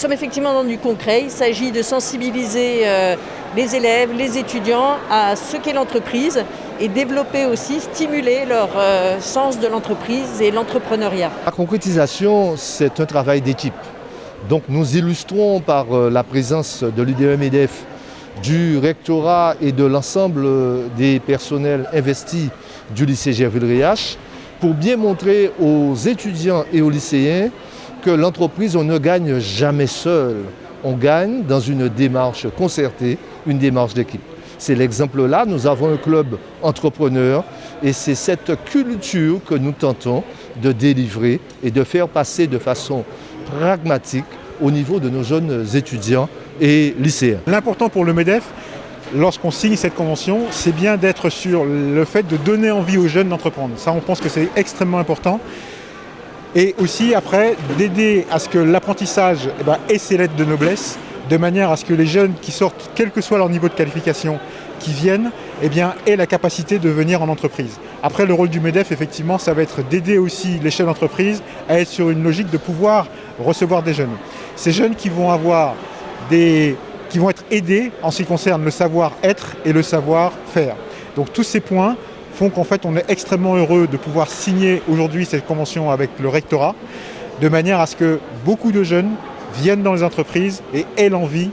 Nous sommes effectivement dans du concret. Il s'agit de sensibiliser les élèves, les étudiants à ce qu'est l'entreprise et développer aussi, stimuler leur sens de l'entreprise et l'entrepreneuriat. La concrétisation, c'est un travail d'équipe. Donc nous illustrons par la présence de l'UDE-MEDEF, du rectorat et de l'ensemble des personnels investis du lycée Gerville-Riache pour bien montrer aux étudiants et aux lycéens que l'entreprise, on ne gagne jamais seul. On gagne dans une démarche concertée, une démarche d'équipe. C'est l'exemple là, nous avons un club entrepreneur et c'est cette culture que nous tentons de délivrer et de faire passer de façon pragmatique au niveau de nos jeunes étudiants et lycéens. L'important pour le MEDEF, lorsqu'on signe cette convention, c'est bien d'être sur le fait de donner envie aux jeunes d'entreprendre. Ça, on pense que c'est extrêmement important. Et aussi, après, d'aider à ce que l'apprentissage ait ses lettres de noblesse, de manière à ce que les jeunes qui sortent, quel que soit leur niveau de qualification, qui viennent, aient la capacité de venir en entreprise. Après, le rôle du MEDEF, effectivement, ça va être d'aider aussi les chefs d'entreprise à être sur une logique de pouvoir recevoir des jeunes. Ces jeunes qui vont être aidés en ce qui concerne le savoir-être et le savoir-faire. Donc tous ces points font qu'en fait on est extrêmement heureux de pouvoir signer aujourd'hui cette convention avec le rectorat, de manière à ce que beaucoup de jeunes viennent dans les entreprises et aient l'envie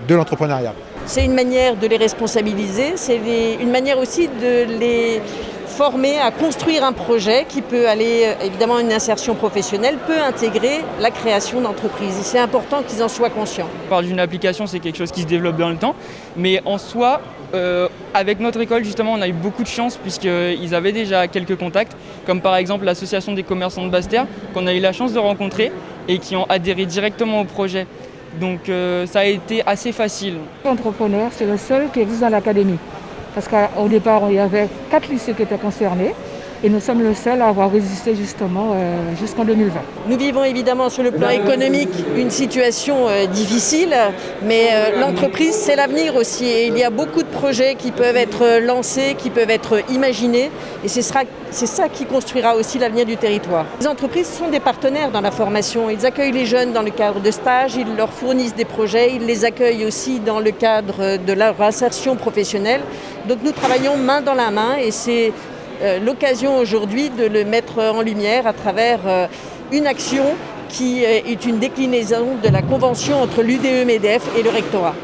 de l'entrepreneuriat. C'est une manière de les responsabiliser, c'est une manière aussi de les former à construire un projet qui peut aller, évidemment une insertion professionnelle, peut intégrer la création d'entreprises. Et c'est important qu'ils en soient conscients. On parle d'une application, c'est quelque chose qui se développe dans le temps, mais en soi, avec notre école, justement, on a eu beaucoup de chance puisqu'ils avaient déjà quelques contacts, comme par exemple l'association des commerçants de Basse-Terre, qu'on a eu la chance de rencontrer et qui ont adhéré directement au projet. Donc ça a été assez facile. L'entrepreneur, c'est le seul qui existe dans l'académie. Parce qu'au départ, il y avait 4 lycées qui étaient concernés et nous sommes le seul à avoir résisté justement jusqu'en 2020. Nous vivons évidemment sur le plan économique une situation difficile, mais l'entreprise, c'est l'avenir aussi. Et il y a beaucoup de projets qui peuvent être lancés, qui peuvent être imaginés et c'est ça qui construira aussi l'avenir du territoire. Les entreprises sont des partenaires dans la formation. Ils accueillent les jeunes dans le cadre de stages, ils leur fournissent des projets, ils les accueillent aussi dans le cadre de leur insertion professionnelle. Donc nous travaillons main dans la main et c'est l'occasion aujourd'hui de le mettre en lumière à travers une action qui est une déclinaison de la convention entre l'UDE-MEDEF et le rectorat.